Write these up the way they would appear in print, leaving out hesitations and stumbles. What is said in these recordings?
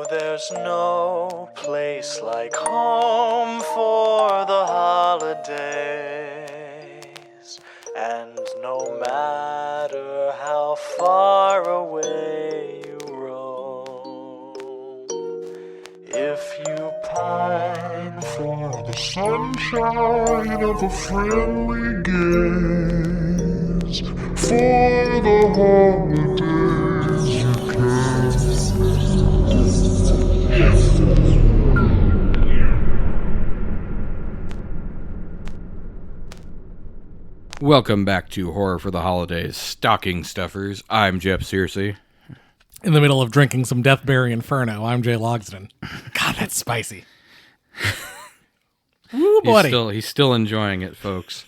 there's no place like home for the holidays. And no matter how far away you roam, if you pine for the sunshine of a friendly gaze, for the holidays you can. Welcome back to Horror for the Holidays, Stocking Stuffers. I'm Jeff Searcy. In the middle of drinking some Deathberry Inferno, I'm Jay Logsdon. God, that's spicy. Woo, buddy. He's still enjoying it, folks.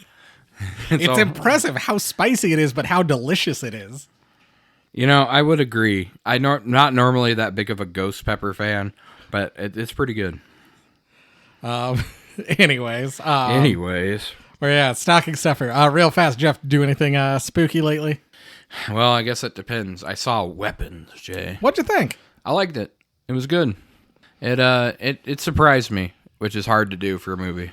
It's impressive how spicy it is, but how delicious it is. You know, I would agree. I'm not normally that big of a ghost pepper fan, but it's pretty good. Anyways. Well, yeah, stocking stuffer. Real fast, Jeff, do anything spooky lately? Well, I guess it depends. I saw Weapons, Jay. What'd you think? I liked it. It was good. It surprised me, which is hard to do for a movie.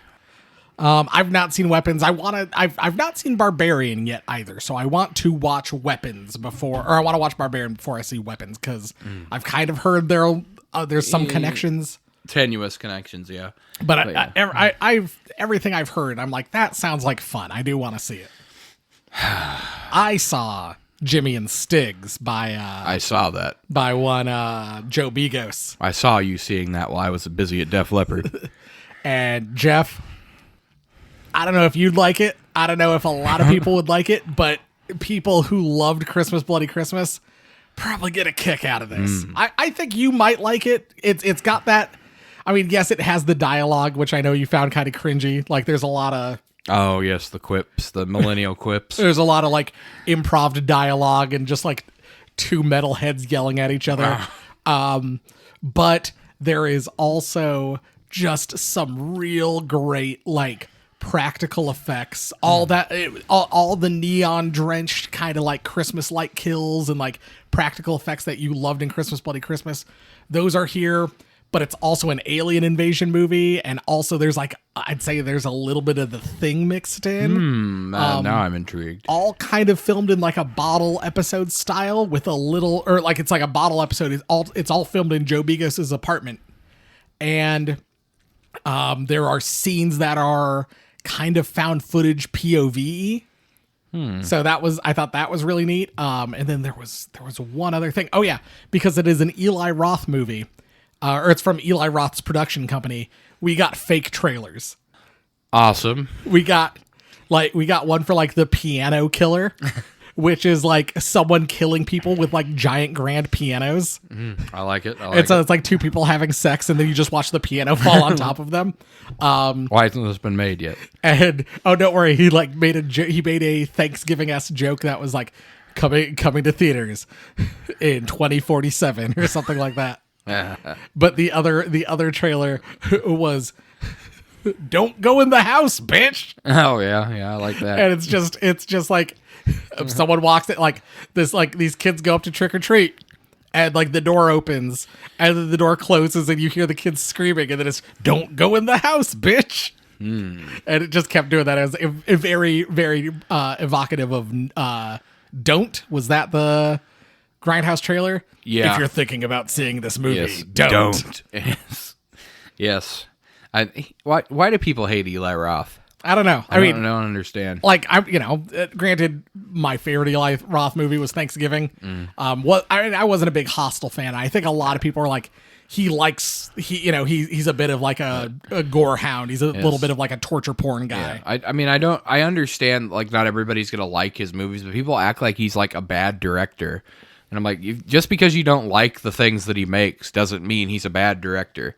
I've not seen Weapons. I've not seen Barbarian yet either, so I want to watch Weapons before, or I want to watch Barbarian before I see Weapons, because I've kind of heard there's some connections. Tenuous connections, yeah. But yeah. I've everything I've heard, I'm like, that sounds like fun. I do want to see it. I saw Jimmy and Stiggs I saw that by one Joe Begos. I saw you seeing that while I was busy at Def Leppard. And Jeff, I don't know if you'd like it. I don't know if a lot of people would like it, but people who loved Christmas Bloody Christmas probably get a kick out of this. I think you might like it. It's got that. I mean, yes, it has the dialogue, which I know you found kind of cringy. Like, there's a lot of... Oh, yes, the quips, the millennial quips. There's a lot of, like, improv dialogue and just, like, two metalheads yelling at each other. But there is also just some real great, like, practical effects. All the neon-drenched kind of, like, Christmas light kills and, like, practical effects that you loved in Christmas Bloody Christmas. Those are here. But it's also an alien invasion movie, and also there's I'd say there's a little bit of The Thing mixed in. Now I'm intrigued. All kind of filmed in like a bottle episode style with a little, or like it's like a bottle episode. It's all filmed in Joe Begos' apartment, and there are scenes that are kind of found footage POV. So I thought that was really neat. And then there was one other thing. Oh yeah, because it is an Eli Roth movie. Or it's from Eli Roth's production company. We got fake trailers. Awesome. We got one for like the piano killer, which is like someone killing people with like giant grand pianos. I like it. It's like two people having sex, and then you just watch the piano fall on top of them. Why hasn't this been made yet? And don't worry, he like made a Thanksgiving-esque joke that was like coming to theaters in 2047 or something like that. But the other trailer was "Don't go in the house, bitch." Oh yeah, I like that. And it's just like if someone walks it like this, like these kids go up to trick or treat, and like the door opens and then the door closes and you hear the kids screaming, and then it's "Don't go in the house, bitch." And it just kept doing that as a very very evocative of "Don't." Was that the Grindhouse trailer? Yeah. If you're thinking about seeing this movie, Yes, don't. Yes. Why do people hate Eli Roth? I don't know. I don't understand. Like, granted, my favorite Eli Roth movie was Thanksgiving. I wasn't a big Hostel fan. I think a lot of people are like, he's a bit of like a gore hound. He's a little bit of like a torture porn guy. Yeah. I understand like not everybody's going to like his movies, but people act like he's like a bad director. And I'm like, just because you don't like the things that he makes doesn't mean he's a bad director.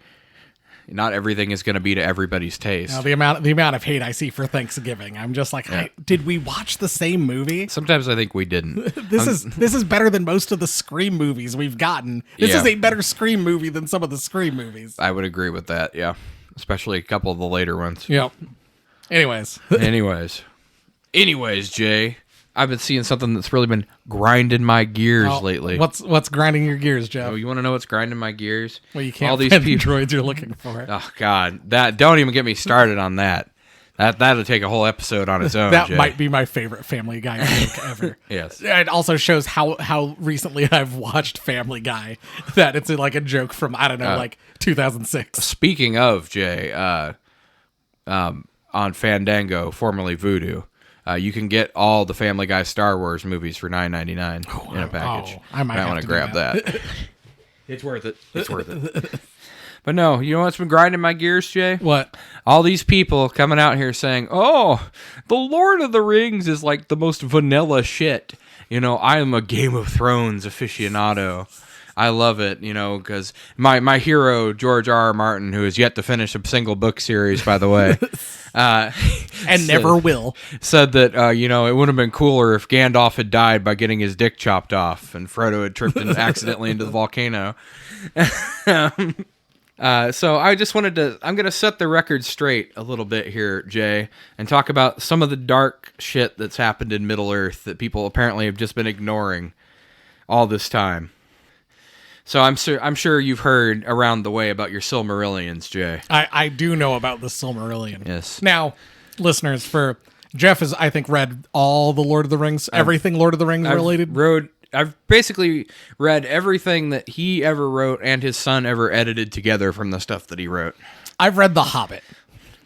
Not everything is going to be to everybody's taste. Now, the amount of hate I see for Thanksgiving, I'm just like, did we watch the same movie? Sometimes I think we didn't. This is better than most of the Scream movies we've gotten. This is a better Scream movie than some of the Scream movies. I would agree with that, yeah. Especially a couple of the later ones. Yep. Anyways, Jay, I've been seeing something that's really been grinding my gears Oh, lately. What's grinding your gears, Jeff? Oh, you want to know what's grinding my gears? Well, you can't All these find the people. droids you're looking for. Oh God, that don't even get me started on that. That'll take a whole episode on its own. That Jay. might be my favorite Family Guy joke ever. Yes. It also shows how recently I've watched Family Guy. That it's like a joke from, I don't know, like 2006. Speaking of Jay, on Fandango, formerly Vudu, you can get all the Family Guy Star Wars movies for $9.99 in a package. I might have want to to do grab that. It's worth it. It's worth it. But no, you know what's been grinding my gears, Jay? What? All these people coming out here saying, "Oh, the Lord of the Rings is like the most vanilla shit." You know, I am a Game of Thrones aficionado. I love it, you know, because my hero, George R. R. Martin, who has yet to finish a single book series, by the way, And never will. said that, you know, it would have been cooler if Gandalf had died by getting his dick chopped off and Frodo had tripped accidentally into the volcano. So I just I'm going to set the record straight a little bit here, Jay, and talk about some of the dark shit that's happened in Middle-earth that people apparently have just been ignoring all this time. So I'm sure you've heard around the way about your Silmarillions, Jay. I do know about the Silmarillion. Yes. Now, listeners, for Jeff has, I think, read all the Lord of the Rings, everything Lord of the Rings related. I've basically read everything that he ever wrote and his son ever edited together from the stuff that he wrote. I've read The Hobbit.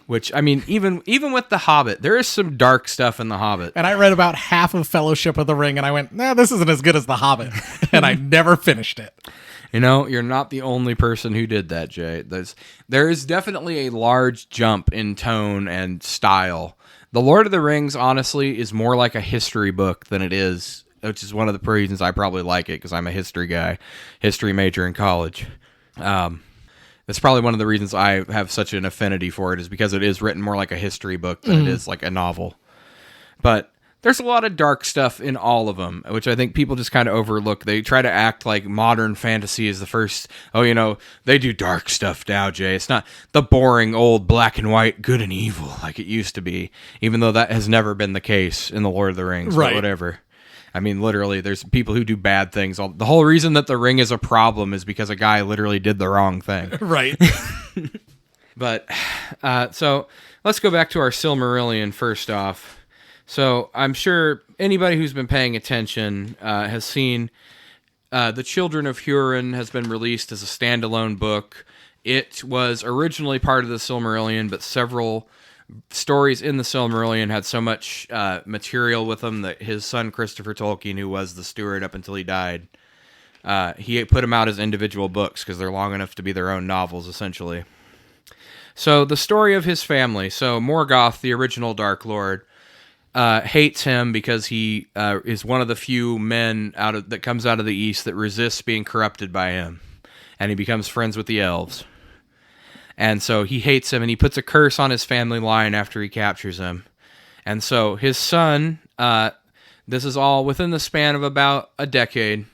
Which, I mean, even with The Hobbit, there is some dark stuff in The Hobbit. And I read about half of Fellowship of the Ring, and I went, nah, this isn't as good as The Hobbit. And I never finished it. You know, you're not the only person who did that, Jay. There is definitely a large jump in tone and style. The Lord of the Rings, honestly, is more like a history book than it is, which is one of the reasons I probably like it, because I'm a history guy, history major in college. That's probably one of the reasons I have such an affinity for it, is because it is written more like a history book than it is like a novel. But there's a lot of dark stuff in all of them, which I think people just kind of overlook. They try to act like modern fantasy is the first, you know, they do dark stuff now, Jay. It's not the boring old black and white good and evil like it used to be, even though that has never been the case in The Lord of the Rings, Right. but whatever. I mean, literally, there's people who do bad things. The whole reason that the ring is a problem is because a guy literally did the wrong thing. Right. But, so, let's go back to our Silmarillion first off. So, I'm sure anybody who's been paying attention has seen The Children of Hurin has been released as a standalone book. It was originally part of the Silmarillion, but several stories in the Silmarillion had so much material with them that his son Christopher Tolkien, who was the steward up until he died, he put them out as individual books because they're long enough to be their own novels, essentially. So the story of his family. So Morgoth, the original Dark Lord, hates him because he is one of the few men that comes out of the East that resists being corrupted by him, and he becomes friends with the elves. And so he hates him, and he puts a curse on his family line after he captures him. And so his son, this is all within the span of about a decade.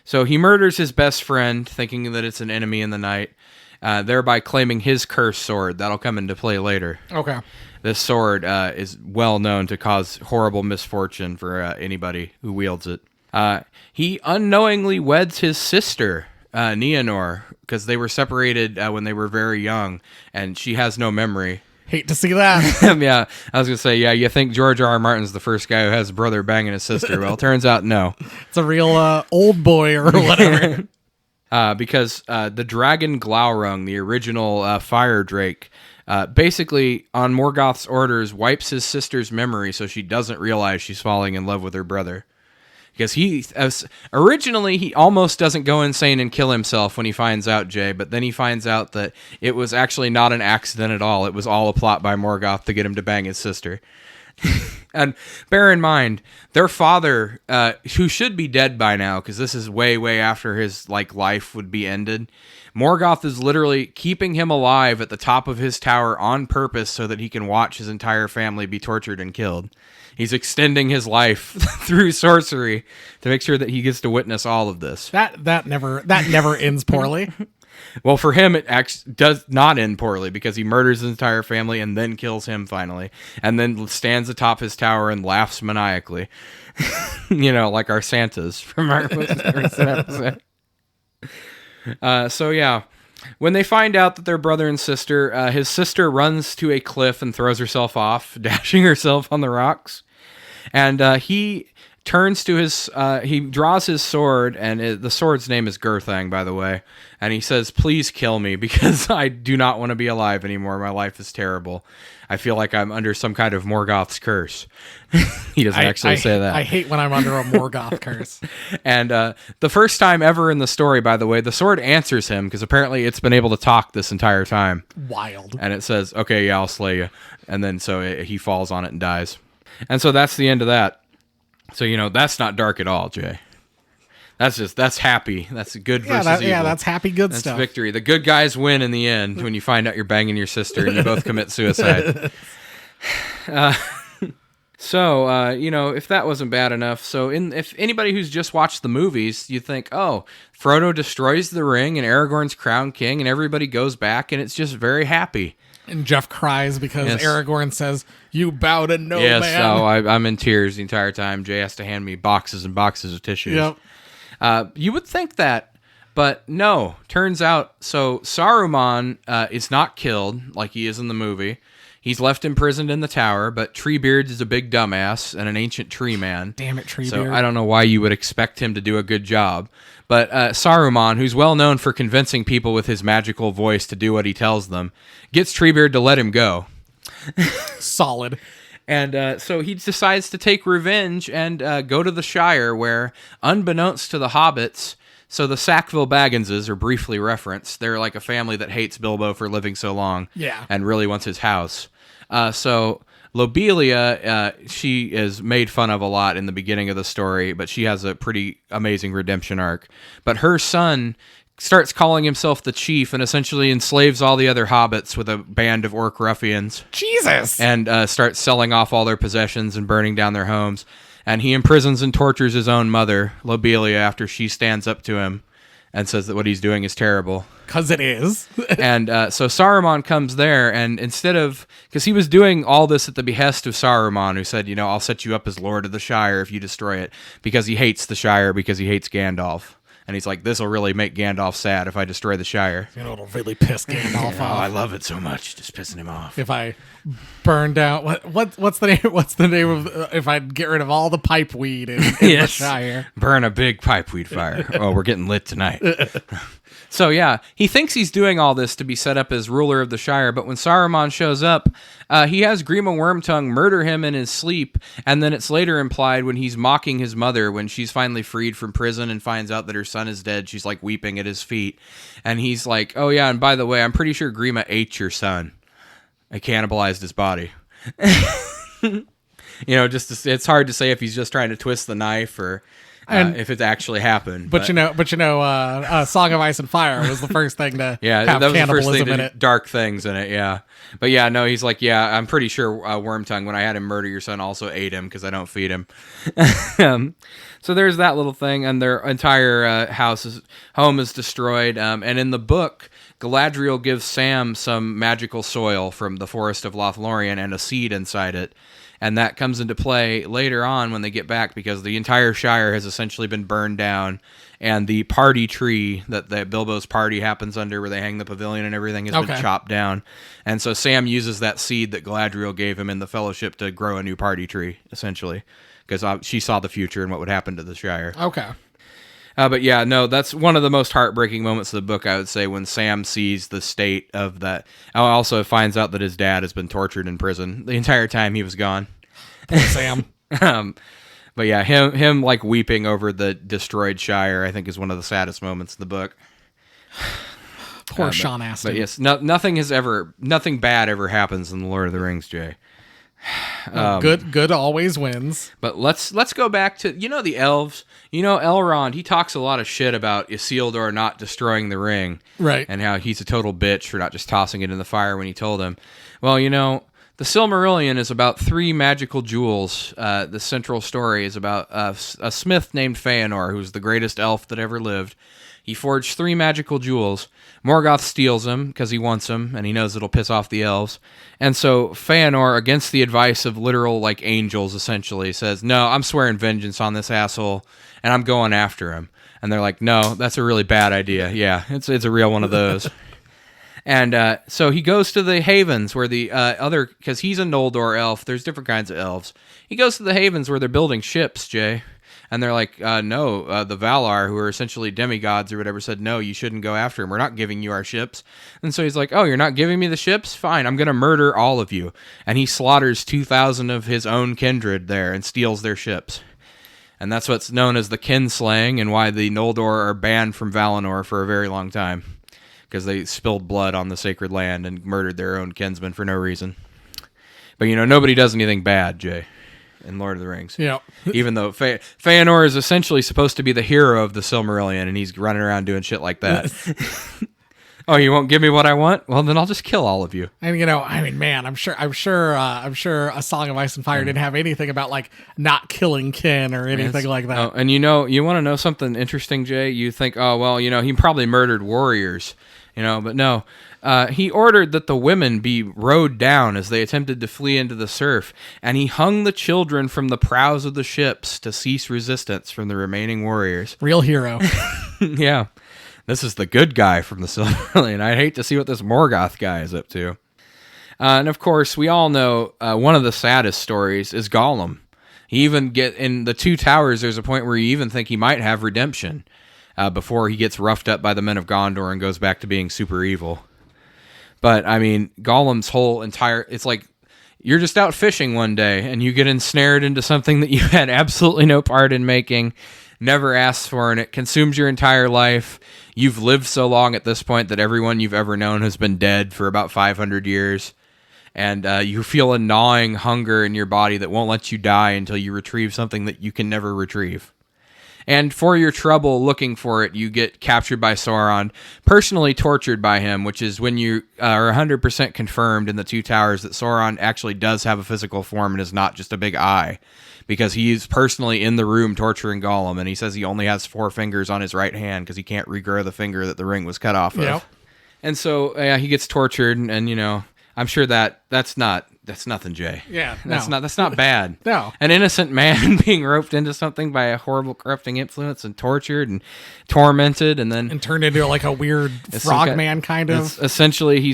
So he murders his best friend, thinking that it's an enemy in the night, thereby claiming his cursed sword. That'll come into play later. Okay. This sword is well known to cause horrible misfortune for anybody who wields it. He unknowingly weds his sister, Nienor, because they were separated when they were very young, and she has no memory. Hate to see that. Yeah, I was going to say, yeah, you think George R. R. Martin's the first guy who has a brother banging his sister. Well, it turns out no. It's a real old boy or whatever. Because the dragon Glaurung, the original fire drake, basically, on Morgoth's orders, wipes his sister's memory so she doesn't realize she's falling in love with her brother. Because originally he almost doesn't go insane and kill himself when he finds out, Jay, but then he finds out that it was actually not an accident at all. It was all a plot by Morgoth to get him to bang his sister. And bear in mind, their father, who should be dead by now, because this is way, way after his life would be ended, Morgoth is literally keeping him alive at the top of his tower on purpose so that he can watch his entire family be tortured and killed. He's extending his life through sorcery to make sure that he gets to witness all of this. That never ends poorly. Well, for him, it actually does not end poorly because he murders his entire family and then kills him finally, and then stands atop his tower and laughs maniacally. Like our Santas from our recent episode. So yeah, when they find out that they're brother and sister, his sister runs to a cliff and throws herself off, dashing herself on the rocks. And he turns to he draws his sword, and the sword's name is Gurthang, by the way. And he says, "Please kill me because I do not want to be alive anymore. My life is terrible. I feel like I'm under some kind of Morgoth's curse." He doesn't actually say that. I hate when I'm under a Morgoth curse. And the first time ever in the story, by the way, the sword answers him because apparently it's been able to talk this entire time. Wild. And it says, "Okay, yeah, I'll slay you." And then he falls on it and dies. And so that's the end of that. So, that's not dark at all, Jay. That's happy. That's good versus evil. Yeah, that's happy good That's stuff. victory. The good guys win in the end when you find out you're banging your sister and you both commit suicide. If that wasn't bad enough, if anybody who's just watched the movies, you think, oh, Frodo destroys the ring and Aragorn's crowned king and everybody goes back and it's just very happy. And Jeff cries because Yes. Aragorn says, "You bow to no Yes, man." so I'm in tears the entire time. Jay has to hand me boxes and boxes of tissues. Yep. You would think that, but no. Turns out, so Saruman is not killed like he is in the movie. He's left imprisoned in the tower, but Treebeard is a big dumbass and an ancient tree man. Damn it, Treebeard. So I don't know why you would expect him to do a good job. But Saruman, who's well known for convincing people with his magical voice to do what he tells them, gets Treebeard to let him go. Solid. And so he decides to take revenge and go to the Shire where, unbeknownst to the hobbits, so the Sackville Bagginses are briefly referenced. They're like a family that hates Bilbo for living so long and really wants his house. So Lobelia, she is made fun of a lot in the beginning of the story, but she has a pretty amazing redemption arc. But her son starts calling himself the chief and essentially enslaves all the other hobbits with a band of orc ruffians. Jesus! And starts selling off all their possessions and burning down their homes. And he imprisons and tortures his own mother, Lobelia, after she stands up to him and says that what he's doing is terrible. Because it is. And so Saruman comes there, and instead of... Because he was doing all this at the behest of Saruman, who said, I'll set you up as Lord of the Shire if you destroy it, because he hates the Shire, because he hates Gandalf. And he's like, this will really make Gandalf sad if I destroy the Shire. It'll really piss Gandalf off. I love it so much, just pissing him off. If I burn down... What's the name? What's the name of... If I get rid of all the pipe weed in the Shire? Burn a big pipeweed fire. Oh, we're getting lit tonight. So yeah, he thinks he's doing all this to be set up as ruler of the Shire, but when Saruman shows up, he has Grima Wormtongue murder him in his sleep, and then it's later implied when he's mocking his mother when she's finally freed from prison and finds out that her son is dead, she's like weeping at his feet, and he's like, oh yeah, and by the way, I'm pretty sure Grima ate your son. I cannibalized his body. It's hard to say if he's just trying to twist the knife or... if it actually happened. But Song of Ice and Fire was the first thing to have that was the first cannibalism thing in to it. dark things in it, yeah. But yeah, no, he's like, yeah, I'm pretty sure Wormtongue, when I had him murder your son, also ate him because I don't feed him. So there's that little thing, and their entire home is destroyed. And in the book, Galadriel gives Sam some magical soil from the forest of Lothlorien and a seed inside it. And that comes into play later on when they get back because the entire Shire has essentially been burned down. And the party tree that Bilbo's party happens under where they hang the pavilion and everything has been chopped down. And so Sam uses that seed that Galadriel gave him in the Fellowship to grow a new party tree, essentially. Because she saw the future and what would happen to the Shire. Okay. But yeah, no, that's one of the most heartbreaking moments of the book, I would say, when Sam sees the state of that. Also finds out that his dad has been tortured in prison the entire time he was gone. Poor Sam. But yeah, him like weeping over the destroyed Shire, I think is one of the saddest moments in the book. Poor Sean Astin. But yes, nothing bad ever happens in The Lord of the Rings, Jay. Good always wins. But let's go back to the elves. Elrond, he talks a lot of shit about Isildur not destroying the ring, right? And how he's a total bitch for not just tossing it in the fire when he told him. Well, the Silmarillion is about 3 magical jewels. The central story is about a smith named Feanor, who's the greatest elf that ever lived. He forged 3 magical jewels. Morgoth steals them because he wants them, and he knows it'll piss off the elves. And so Feanor, against the advice of literal, like, angels, essentially, says, no, I'm swearing vengeance on this asshole, and I'm going after him. And they're like, no, that's a really bad idea. Yeah, it's a real one of those. And so he goes to the Havens where the because he's a Noldor elf. There's different kinds of elves. He goes to the Havens where they're building ships, Jay. And they're like, no, the Valar, who are essentially demigods or whatever, said, no, you shouldn't go after him. We're not giving you our ships. And so he's like, oh, you're not giving me the ships? Fine, I'm going to murder all of you. And he slaughters 2,000 of his own kindred there and steals their ships. And that's what's known as the kinslaying and why the Noldor are banned from Valinor for a very long time. Because they spilled blood on the sacred land and murdered their own kinsmen for no reason. But, nobody does anything bad, Jay, in Lord of the Rings. Yeah. Even though Feanor is essentially supposed to be the hero of the Silmarillion, and he's running around doing shit like that. Oh, you won't give me what I want? Well, then I'll just kill all of you. And man, I'm sure A Song of Ice and Fire didn't have anything about like not killing kin or anything like that. Oh, and you want to know something interesting, Jay? You think, oh well, he probably murdered warriors, but no. He ordered that the women be rowed down as they attempted to flee into the surf, and he hung the children from the prows of the ships to cease resistance from the remaining warriors. Real hero. Yeah. This is the good guy from the Silmarillion. I'd hate to see what this Morgoth guy is up to. And of course, we all know one of the saddest stories is Gollum. He even in the Two Towers, there's a point where you even think he might have redemption before he gets roughed up by the men of Gondor and goes back to being super evil. But, Gollum's whole it's like you're just out fishing one day and you get ensnared into something that you had absolutely no part in making, never asked for, and it consumes your entire life. You've lived so long at this point that everyone you've ever known has been dead for about 500 years. And you feel a gnawing hunger in your body that won't let you die until you retrieve something that you can never retrieve. And for your trouble looking for it, you get captured by Sauron, personally tortured by him, which is when you are 100% confirmed in the Two Towers that Sauron actually does have a physical form and is not just a big eye. Because he's personally in the room torturing Gollum, and he says he only has 4 fingers on his right hand because he can't regrow the finger that the ring was cut off of. Yep. And so he gets tortured, and I'm sure that's nothing, Jay. Yeah, that's not bad. No. An innocent man being roped into something by a horrible corrupting influence and tortured and tormented and turned into like a weird frogman kind of. Essentially, and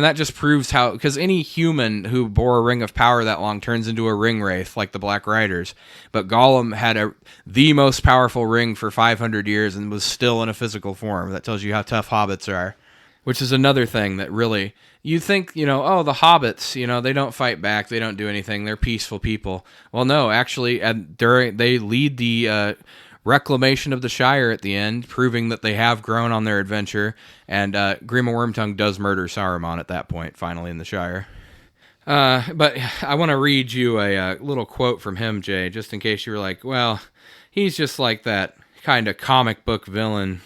that just proves how, because any human who bore a ring of power that long turns into a ring wraith like the Black Riders. But Gollum had the most powerful ring for 500 years and was still in a physical form. That tells you how tough hobbits are. Which is another thing that really, you think, the hobbits, they don't fight back, they don't do anything, they're peaceful people. Well, no, actually, they lead the reclamation of the Shire at the end, proving that they have grown on their adventure, and Grima Wormtongue does murder Saruman at that point, finally in the Shire. But I want to read you a little quote from him, Jay, just in case you were like, well, he's just like that kind of comic book villain.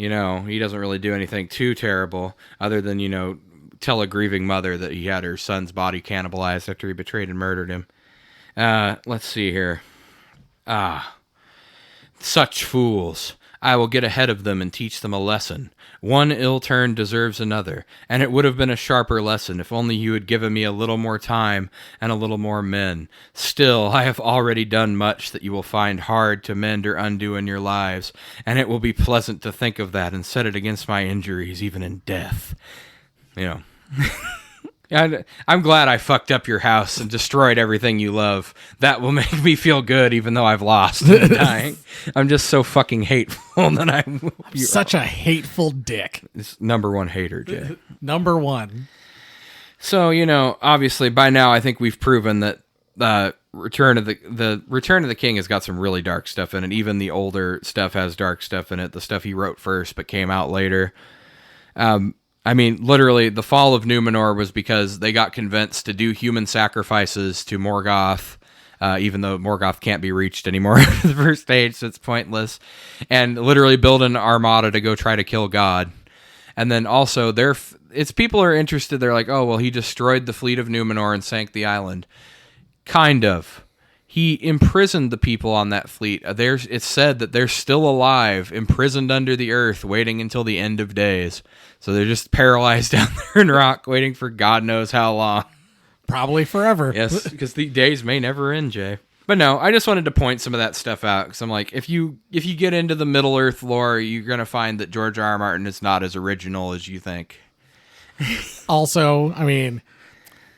He doesn't really do anything too terrible other than, tell a grieving mother that he had her son's body cannibalized after he betrayed and murdered him. Let's see here. Such fools. I will get ahead of them and teach them a lesson. One ill turn deserves another, and it would have been a sharper lesson if only you had given me a little more time and a little more men. Still, I have already done much that you will find hard to mend or undo in your lives, and it will be pleasant to think of that and set it against my injuries, even in death. I'm glad I fucked up your house and destroyed everything you love. That will make me feel good, even though I've lost and dying. I'm just so fucking hateful that I'm such a hateful dick. It's number one hater, Jay. Number one. So obviously by now I think we've proven that Return of the King has got some really dark stuff in it. Even the older stuff has dark stuff in it. The stuff he wrote first but came out later. Literally, the fall of Numenor was because they got convinced to do human sacrifices to Morgoth, even though Morgoth can't be reached anymore at the first stage, so it's pointless, and literally build an armada to go try to kill God. And then also, people are interested, they're like, oh, well, he destroyed the fleet of Numenor and sank the island. Kind of. he imprisoned the people on that fleet. It's said that they're still alive, imprisoned under the earth, waiting until the end of days. So they're just paralyzed down there in rock, waiting for God knows how long. Probably forever. Yes, because the days may never end, Jay. But no, I just wanted to point some of that stuff out, because I'm like, if you get into the Middle Earth lore, you're going to find that George R. R. Martin is not as original as you think. Also, I mean,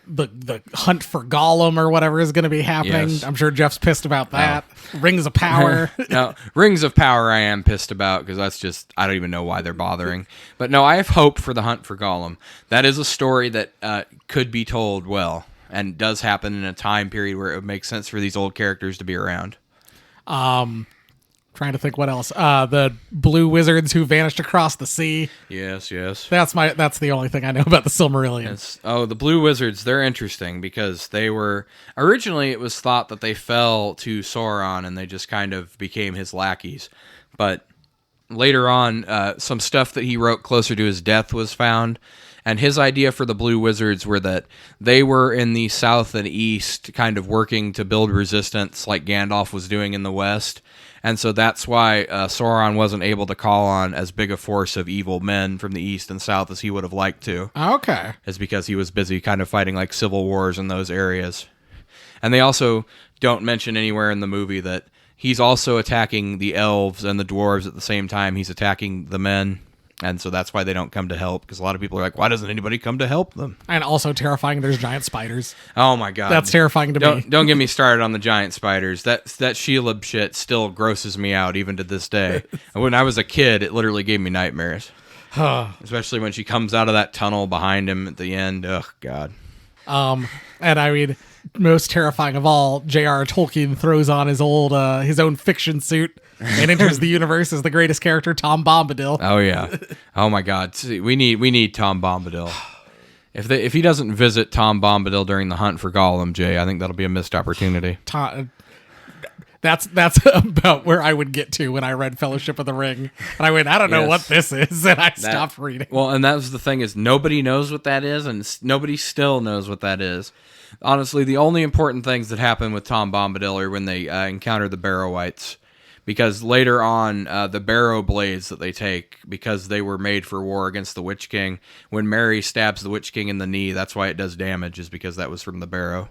the hunt for Gollum or whatever is going to be happening. Yes. I'm sure Jeff's pissed about that. Rings of Power. No, Rings of Power I am pissed about, because that's just, I don't even know why they're bothering. But no, I have hope for the hunt for Gollum. That is a story that could be told well, and does happen in a time period where it would make sense for these old characters to be around. Trying to think what else. The blue wizards who vanished across the sea. Yes. That's the only thing I know about the Silmarillion. Yes. Oh, the Blue Wizards, they're interesting because they were... Originally, it was thought that they fell to Sauron and they just kind of became his lackeys. But later on, some stuff that he wrote closer to his death was found. And his idea for the Blue Wizards were that they were in the south and east kind of working to build resistance like Gandalf was doing in the west. And so that's why Sauron wasn't able to call on as big a force of evil men from the east and south as he would have liked to. Okay. Is because he was busy kind of fighting like civil wars in those areas. And they also don't mention anywhere in the movie that he's also attacking the elves and the dwarves at the same time he's attacking the men. And so that's why they don't come to help, because a lot of people are like, why doesn't anybody come to help them? And also terrifying, there's giant spiders. Oh my god. That's terrifying to me. Don't get me started on the giant spiders. That Shelob shit still grosses me out even to this day. And when I was a kid, it literally gave me nightmares. Especially when she comes out of that tunnel behind him at the end. Ugh, God. And I mean, most terrifying of all, J.R. Tolkien throws on his own fiction suit and enters the universe as the greatest character, Tom Bombadil. Oh yeah. Oh my God. See, we need Tom Bombadil. If he doesn't visit Tom Bombadil during the hunt for Gollum, Jay, I think that'll be a missed opportunity. That's about where I would get to when I read Fellowship of the Ring. And I went, I don't know what this is, and I stopped reading. Well, and that was the thing, is nobody knows what that is, and nobody still knows what that is. Honestly, the only important things that happen with Tom Bombadil are when they encounter the Barrow-wights. Because later on, the Barrow blades that they take, because they were made for war against the Witch King, when Merry stabs the Witch King in the knee, that's why it does damage, is because that was from the Barrow.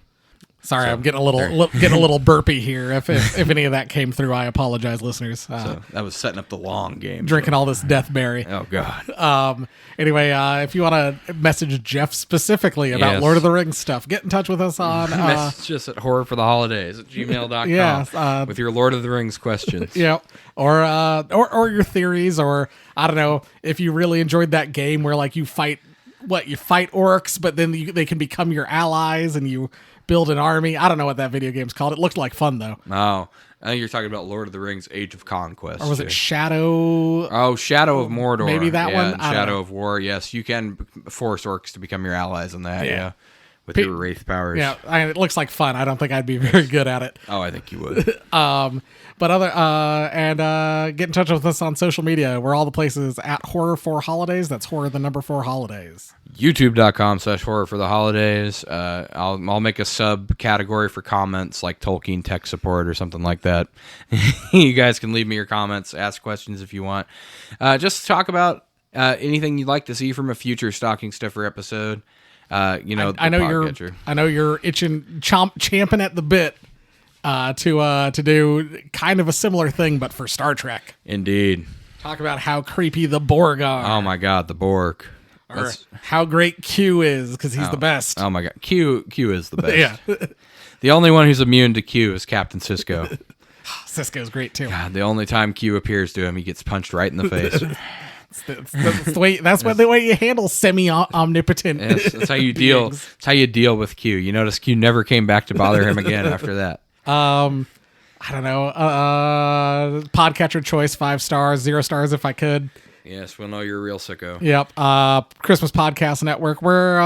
Sorry, I'm getting a little burpy here. If any of that came through, I apologize, listeners. So that was setting up the long game. Drinking all this Deathberry. Oh God. Anyway, if you want to message Jeff specifically about Lord of the Rings stuff, get in touch with us on message us at horrorfortheholidays@gmail.com. Yeah, with your Lord of the Rings questions. Yeah, or your theories, or I don't know, if you really enjoyed that game where like you fight orcs, but then they can become your allies and you build an army. I don't know what that video game's called. It looked like fun though. Oh, I think you're talking about Lord of the Rings: Age of Conquest. Or was it Shadow? Oh, Shadow of Mordor. Maybe that one? Shadow of War. Yes, you can force orcs to become your allies in that. Yeah. With your wraith powers. Yeah, it looks like fun. I don't think I'd be very good at it. Oh, I think you would. But get in touch with us on social media. We're all the places at Horror for Holidays. That's horror the number 4 holidays. YouTube.com/horror for the holidays. I'll make a subcategory for comments like Tolkien tech support or something like that. You guys can leave me your comments, ask questions if you want. Just talk about anything you'd like to see from a future Stocking Stuffer episode. I know you're champing at the bit to do kind of a similar thing, but for Star Trek. Indeed. Talk about how creepy the Borg are. Oh my God, the Borg. Or how great Q is, because he's the best. Oh my God, Q is the best. Yeah. The only one who's immune to Q is Captain Sisko. Sisko's great too. God, the only time Q appears to him, he gets punched right in the face. That's the way you handle semi-omnipotent. Yes, that's how you deal. That's how you deal with Q. You notice Q never came back to bother him again after that. I don't know. Podcatcher choice 5 stars, 0 stars if I could. Yes, we'll know you're a real sicko. Yep. Christmas Podcast Network. We're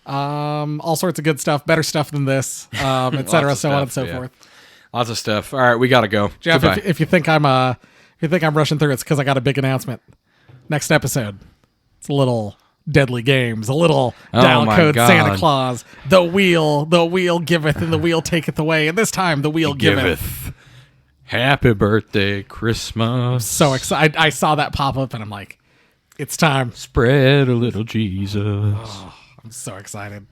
all sorts of good stuff, better stuff than this, etc. So on and so forth. Lots of stuff. All right, we gotta go. Jeff, if you think I'm rushing through, it's because I got a big announcement. Next episode, it's a little Deadly Games, a little Oh dial my code God. Santa Claus. The wheel giveth and the wheel taketh away, and this time the wheel giveth. Happy birthday, Christmas. So excited! I saw that pop up, and I'm like, it's time. Spread a little Jesus. I'm so excited.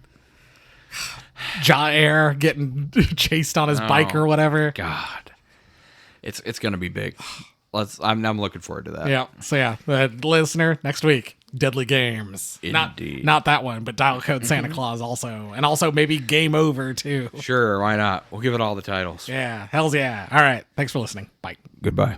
Jair getting chased on his bike or whatever. God, it's gonna be big. I'm looking forward to that. Yeah. So yeah, listener, next week, Deadly Games. Indeed. Not that one, but dial code Santa Claus also, and also maybe Game Over too. Sure, why not? We'll give it all the titles. Yeah. Hell's yeah. All right. Thanks for listening. Bye. Goodbye.